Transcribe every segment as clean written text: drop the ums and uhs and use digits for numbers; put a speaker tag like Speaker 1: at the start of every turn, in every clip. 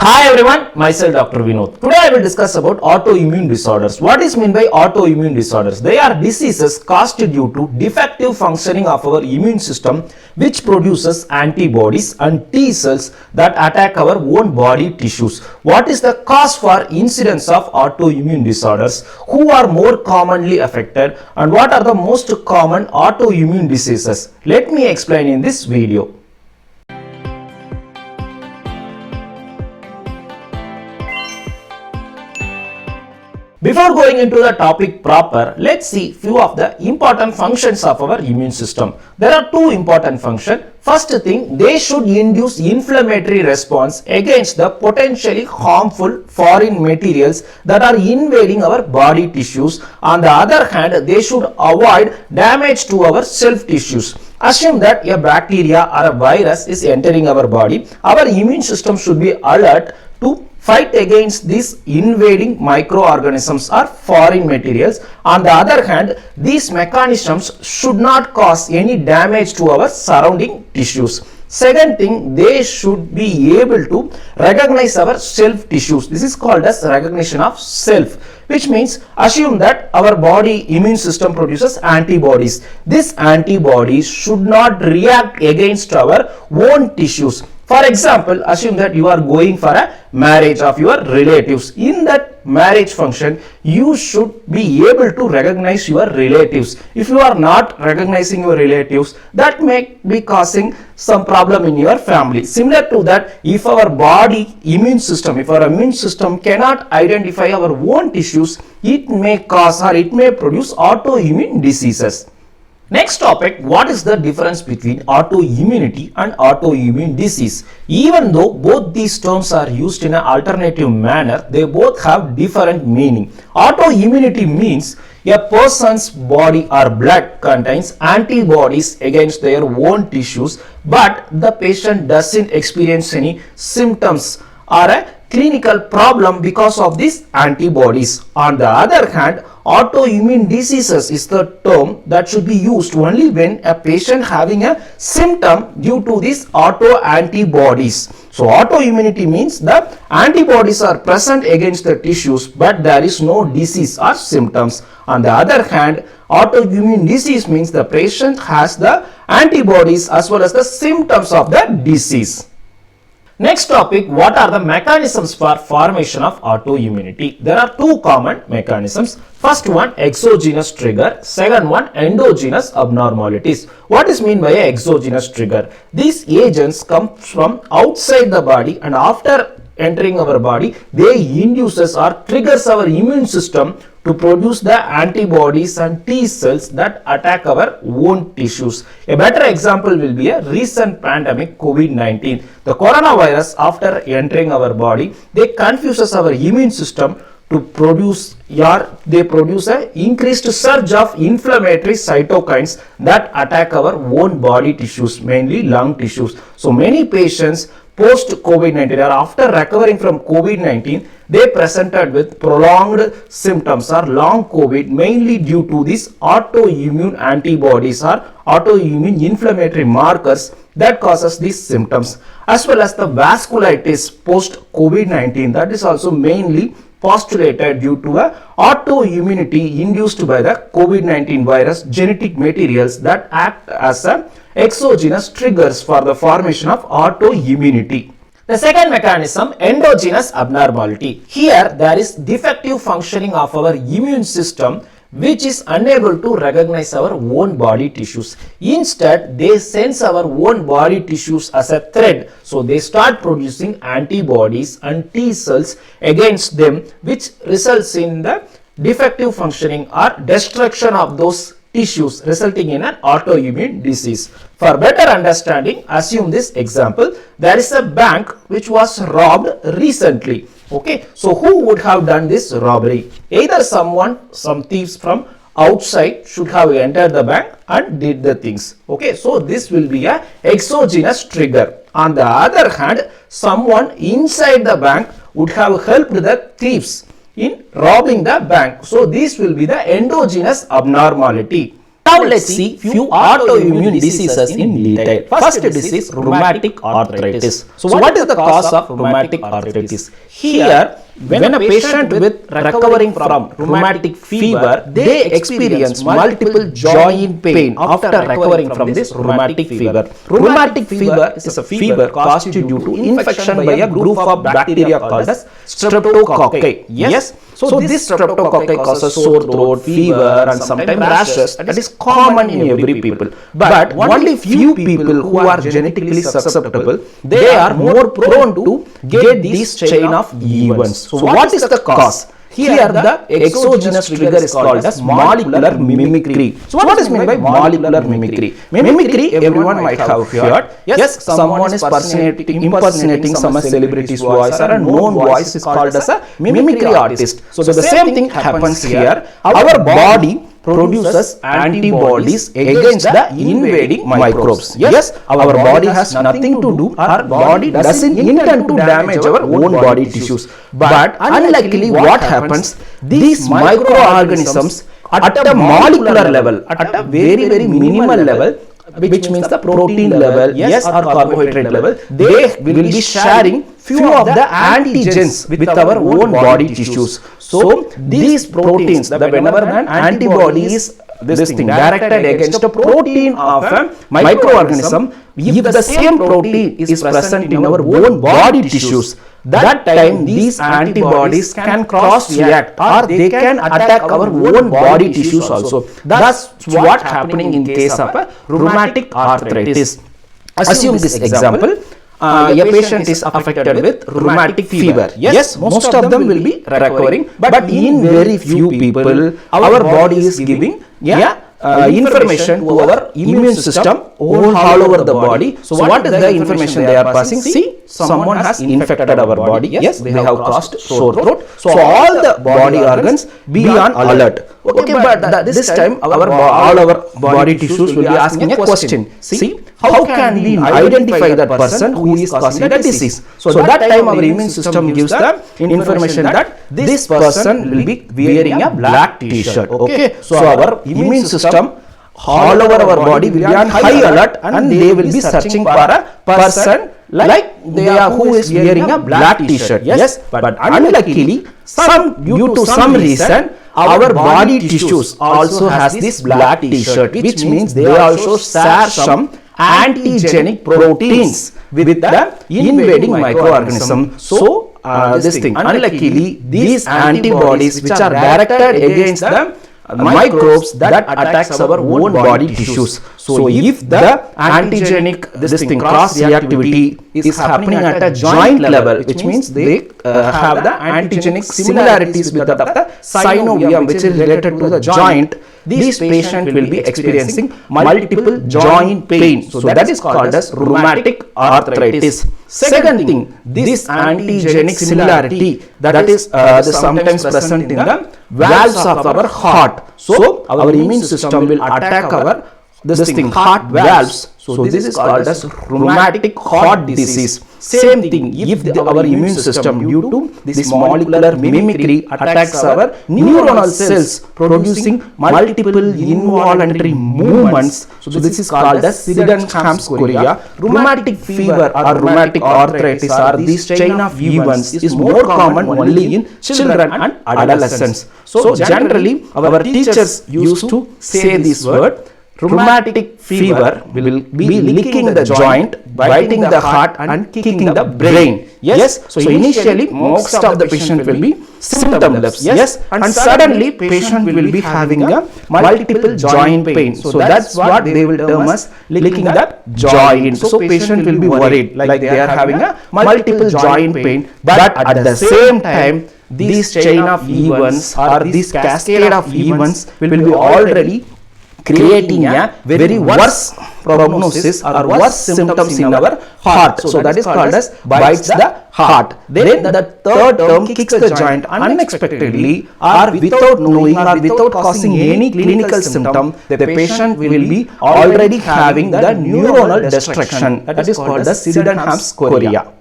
Speaker 1: Hi everyone, myself Dr. Vinoth. Today I will discuss about autoimmune disorders. What is meant by autoimmune disorders? They are diseases caused due to defective functioning of our immune system which produces antibodies and T cells that attack our own body tissues. What is the cause for incidence of autoimmune disorders? Who are more commonly affected and what are the most common autoimmune diseases? Let me explain in this video. Before going into the topic proper, let's see few of the important functions of our immune system. There are two important functions. First thing, they should induce inflammatory response against the potentially harmful foreign materials that are invading our body tissues. On the other hand, they should avoid damage to our self tissues. Assume that a bacteria or a virus is entering our body. Our immune system should be alert to fight against these invading microorganisms or foreign materials. On the other hand, these mechanisms should not cause any damage to our surrounding tissues. Second thing, they should be able to recognize our self tissues. This is called as recognition of self, which means assume that our body immune system produces antibodies. These antibodies should not react against our own tissues. For example, assume that you are going for a marriage of your relatives. In that marriage function, you should be able to recognize your relatives. If you are not recognizing your relatives, that may be causing some problem in your family. Similar to that, if our body immune system, if our immune system cannot identify our own tissues, it may cause or it may produce autoimmune diseases. Next topic, what is the difference between autoimmunity and autoimmune disease? Even though both these terms are used in an alternative manner, they both have different meaning. Autoimmunity means a person's body or blood contains antibodies against their own tissues, but the patient doesn't experience any symptoms or a clinical problem because of these antibodies. On the other hand, autoimmune diseases is the term that should be used only when a patient having a symptom due to these autoantibodies. So autoimmunity means the antibodies are present against the tissues but there is no disease or symptoms. On the other hand, autoimmune disease means the patient has the antibodies as well as the symptoms of the disease. Next topic, what are the mechanisms for formation of autoimmunity? There are two common mechanisms. First one, exogenous trigger. Second one, endogenous abnormalities. What is meant by an exogenous trigger? These agents come from outside the body and after entering our body, they induces or triggers our immune system to produce the antibodies and T cells that attack our own tissues. A better example will be a recent pandemic COVID-19. The coronavirus, after entering our body, they confuses our immune system to produce an increased surge of inflammatory cytokines that attack our own body tissues, mainly lung tissues. So many patients post COVID-19 or after recovering from COVID-19, they presented with prolonged symptoms or long COVID, mainly due to these autoimmune antibodies or autoimmune inflammatory markers that causes these symptoms, as well as the vasculitis post COVID-19, that is also mainly postulated due to a autoimmunity induced by the COVID-19 virus genetic materials that act as a exogenous triggers for the formation of autoimmunity. The second mechanism, endogenous abnormality. Here there is defective functioning of our immune system which is unable to recognize our own body tissues. Instead, they sense our own body tissues as a threat. So they start producing antibodies and T cells against them, which results in the defective functioning or destruction of those tissues, resulting in an autoimmune disease. For better understanding, assume this example. There is a bank which was robbed recently. Okay, so who would have done this robbery? Either some thieves from outside should have entered the bank and did the things. Okay, so this will be a exogenous trigger. On the other hand, someone inside the bank would have helped the thieves in robbing the bank. So this will be the endogenous abnormality. Now let's see few autoimmune diseases in detail. First disease, rheumatic arthritis. So what is the cause of rheumatic arthritis? Here, when a patient with recovering from rheumatic fever, they experience multiple joint pain after recovering from this rheumatic fever. Rheumatic fever is a fever caused due to infection by a group of bacteria called as streptococci. Yes. So this streptococci causes sore throat, fever and sometimes rashes. That is common in every people. But only few people who are genetically susceptible, they are more prone to get this chain of events. So what is the cause? Here the exogenous trigger is called as molecular mimicry. So what is meant by molecular mimicry? Mimicry, everyone might have heard. Yes, someone is impersonating some celebrity's voice or a known voice is called as a mimicry artist. So the same thing happens here. Our body produces antibodies against the invading microbes. Yes, our body has nothing to do, our body doesn't intend to damage our own body tissues. But unluckily what happens, these microorganisms at a molecular level, at a very minimal level, which means the protein level, yes, or carbohydrate level, they will be sharing few of the antigens with our own body tissues. So these proteins, whenever an antibody is directed against a protein of a microorganism, if the same protein is present in our own body tissues, that time these antibodies can cross-react or they can attack our own body tissues also. That's what happening in case of a rheumatic arthritis. Assume this example. A patient is affected with rheumatic fever. Yes, most of them will be recovering, but in very few people, our body is giving information to our immune system all over the body. So what is the information they are passing? See, someone has infected our body. Yes, they have caused sore throat. So all the body organs be on alert. Okay, but this time all our body tissues will be asking a question. See, how can we identify that person who is causing the disease? So that time our immune system gives the information that this person will be wearing a black t-shirt. Okay, so our immune system all over our body will be on high alert and they will be searching for a person like who is wearing a black t-shirt. Yes, but unluckily due to some reason our body tissues also has this black t-shirt, which means they also share some antigenic proteins with the invading microorganism. So unluckily these antibodies which are directed against the microbes that attacks our own body tissues. So if the antigenic cross reactivity is happening at a joint level, which means they have the antigenic similarities with the synovium which is related to the joint, this patient will be experiencing multiple joint pain. So that is called as rheumatic arthritis. Second thing, this antigenic similarity that is sometimes present in the valves of our heart. So our immune system will attack our heart valves. So this is called as rheumatic heart disease. Same thing, if our immune system due to this molecular mimicry attacks our neuronal cells producing multiple involuntary movements. So this is called as Sydenham's chorea. Rheumatic fever or rheumatic arthritis or this chain of events is more common only in children and adolescents. So generally our teachers used to say this word. Rheumatic fever will be licking the joint, biting the heart and kicking the brain. Yes, so initially most of the patient will be symptomless. Yes, and suddenly patient will be having a multiple joint pain. So that's what they will term as licking the joint. So patient will be worried like they are having a multiple joint pain, but at the same time this chain of events or this cascade of events will be already creating a very worse prognosis or worse symptoms in our heart. So that is called as bites the heart. Then the third term, kicks the joint unexpectedly or without knowing or without causing any clinical symptom. The patient will be already having the neuronal destruction. That is called the Sydenham's chorea.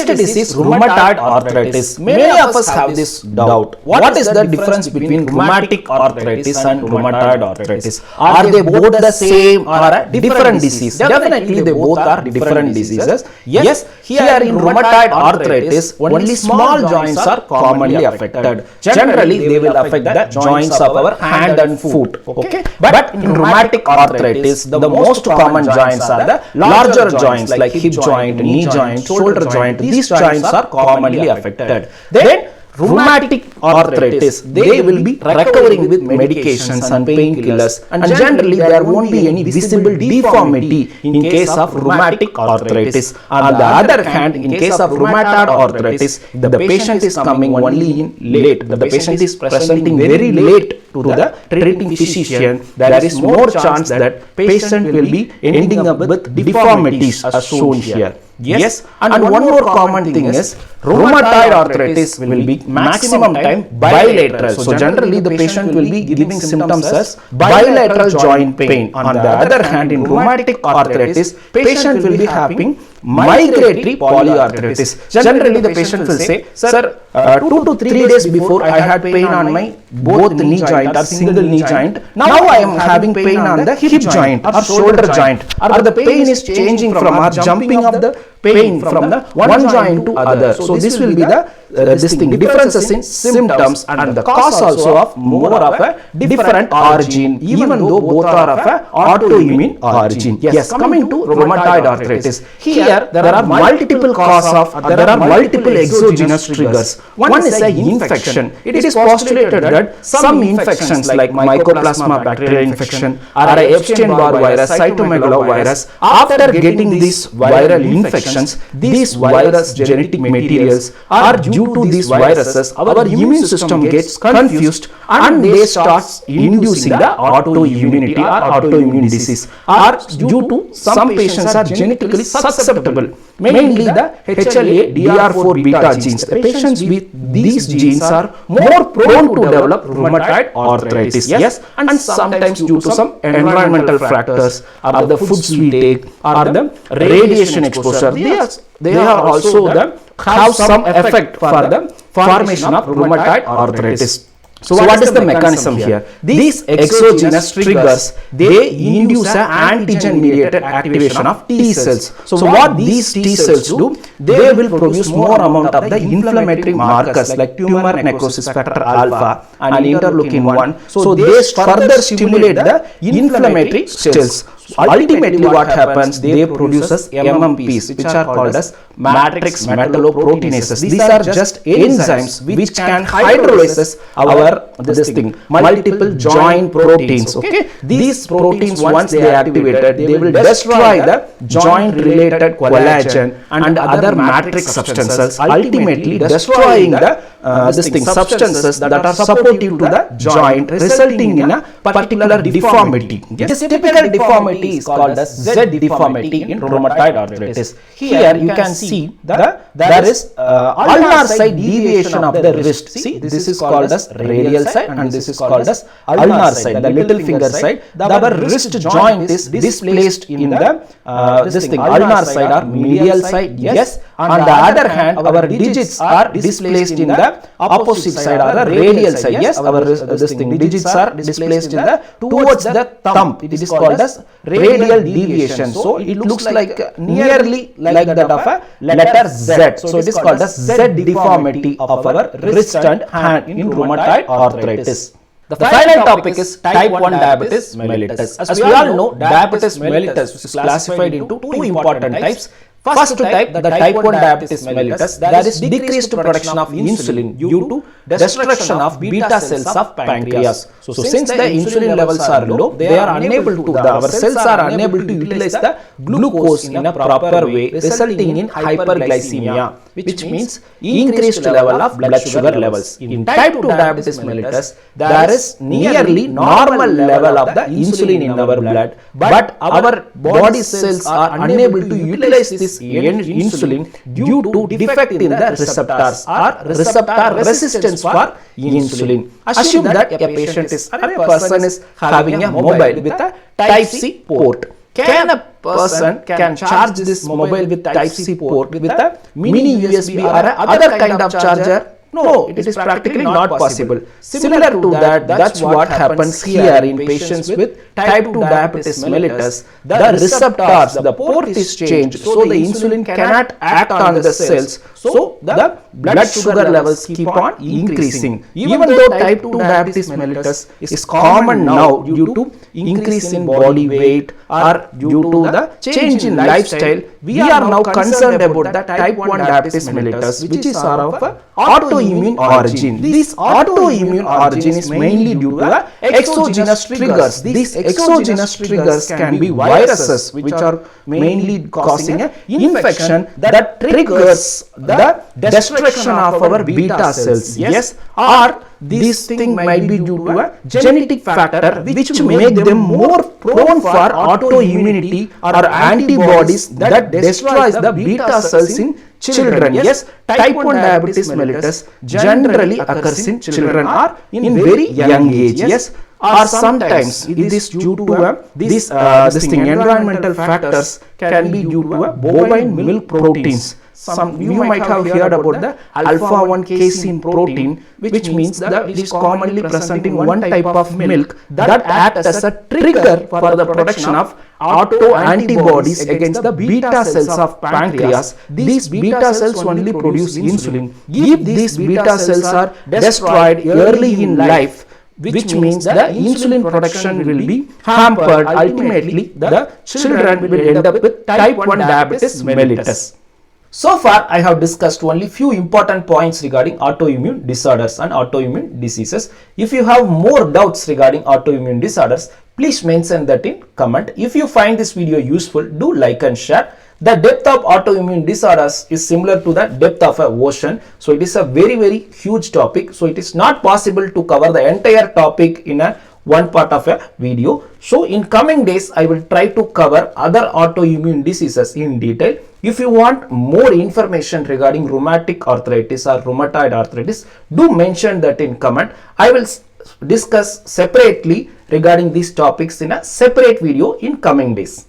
Speaker 1: disease is rheumatoid arthritis. Many of us have this doubt. What is the difference between rheumatic arthritis and rheumatoid arthritis? Are they both the same or a different disease? Definitely they both are different diseases. Yes, here in rheumatoid arthritis, only small joints are commonly affected. Generally, they will affect the joints of our hand and foot. Okay, but in rheumatic arthritis, the most common joints are the larger joints like hip joint, knee joint, shoulder joint. These joints are commonly affected. Then rheumatic arthritis, they will be recovering with medications and painkillers, and generally there won't be any visible deformity in case of rheumatic arthritis. On the other hand, in case of rheumatoid arthritis, the patient is coming only in late. The patient is presenting very late to the treating physician. There is more chance that patient will be ending up with deformities as shown here. Yes, and one more common thing is rheumatoid arthritis will be maximum time bilateral. So generally the patient will be giving symptoms as bilateral joint pain. On the other hand, in rheumatic arthritis, patient will be having migratory polyarthritis. Generally the patient will say, sir, 2 to 3 days before I had pain on my both knee joint or single knee joint. Now I am having pain on the hip joint or shoulder joint, or the pain is changing from or jumping of the pain from the one joint to other. So this will be the differences in symptoms and the cause also of more of a different origin, even though both are of a autoimmune origin. Yes, coming to rheumatoid arthritis, here there are multiple causes of, there are multiple exogenous triggers. One is an infection. It is postulated that some infections like mycoplasma bacterial infection or a Epstein-Barr virus, cytomegalovirus, after getting these viral infections, these virus genetic materials are due to these viruses, our immune system gets confused and they start inducing the autoimmunity or autoimmune disease. Or due to some patients are genetically susceptible, mainly the HLA DR4 beta genes. The patients with these genes are more prone to develop rheumatoid arthritis. Yes, and sometimes due to some environmental factors or the foods we take or the radiation exposure, they are also have some effect for the formation of rheumatoid arthritis. So what is the mechanism here? These exogenous triggers, they induce an antigen-mediated activation of T cells. So what these T cells do, they will produce more amount of the inflammatory markers like tumor necrosis factor alpha and interleukin-1. So they further stimulate the inflammatory cells. Ultimately what happens, they produces MMPs, which are called as matrix metalloproteinases. These are just enzymes which can hydrolyze our multiple joint proteins. Okay, these proteins, once they are activated, they will destroy the joint related collagen and other matrix substances, ultimately destroying the substances that are supportive to the joint, resulting in a particular deformity. This typical deformity is called as Z deformity in rheumatoid arthritis. Here you can see there is ulnar side deviation of the wrist. See, this is called as radial side and this is called as ulnar side, the little finger side. Our wrist joint is displaced in the ulnar side or medial side. Yes, on the other hand, our digits are displaced in the opposite side or the radial side. Yes, our digits are displaced in the towards the thumb. It is called as radial deviation. So it looks like nearly like that of a letter Z. So it is called as Z deformity of our wrist and hand in rheumatoid arthritis. The final topic is type 1 diabetes mellitus. As we all know, diabetes mellitus is classified into two important types. First type, the type 1 diabetes mellitus, there is decreased production of insulin due to destruction of beta cells of pancreas. So since the insulin levels are low, they are unable to, our cells are unable to utilize the glucose in a proper way, resulting in hyperglycemia, which means increased level of blood sugar levels. In type 2 diabetes mellitus, there is nearly normal level of the insulin in our blood, but our body cells are unable to utilize this insulin due to defect in the receptors or receptor resistance for insulin. Assume that a patient is, or a person is having a mobile with a type C port. Can a person can charge this mobile with Type-C port with a mini USB or a other kind of charger? No, it is practically not possible. Similar to that, that's what happens here in patients with type 2 diabetes mellitus. The receptors, the port is changed, so the insulin cannot act on the cells. So the blood sugar levels keep on increasing. Even though type 2 diabetes mellitus is common now due to increase in body weight or due to the change in lifestyle, we are now concerned about the type 1 diabetes mellitus, which is of autoimmune origin. This autoimmune origin is mainly due to exogenous triggers. These exogenous triggers can be viruses, which are mainly causing an infection that triggers the destruction of our beta cells. Yes, or this thing might be due to a genetic factor which make them more prone for autoimmunity or antibodies that destroys the beta cells in children. Yes, type 1 diabetes mellitus generally occurs in children or in very young age. Yes, or sometimes it is due to this environmental factors can be due to bovine milk proteins. You might have heard about the alpha-1 casein protein, which means that it is commonly present in one type of milk that acts as a trigger for the production of autoantibodies against the beta cells of pancreas. These beta cells only produce insulin. If these beta cells are destroyed early in life, which means the insulin production will be hampered. Ultimately, the children will end up with type 1 diabetes mellitus. So far, I have discussed only few important points regarding autoimmune disorders and autoimmune diseases. If you have more doubts regarding autoimmune disorders, please mention that in comment. If you find this video useful, do like and share. The depth of autoimmune disorders is similar to the depth of an ocean. So it is a very huge topic. So it is not possible to cover the entire topic in one part of a video. So in coming days, I will try to cover other autoimmune diseases in detail. If you want more information regarding rheumatic arthritis or rheumatoid arthritis, do mention that in comment. I will discuss separately regarding these topics in a separate video in coming days.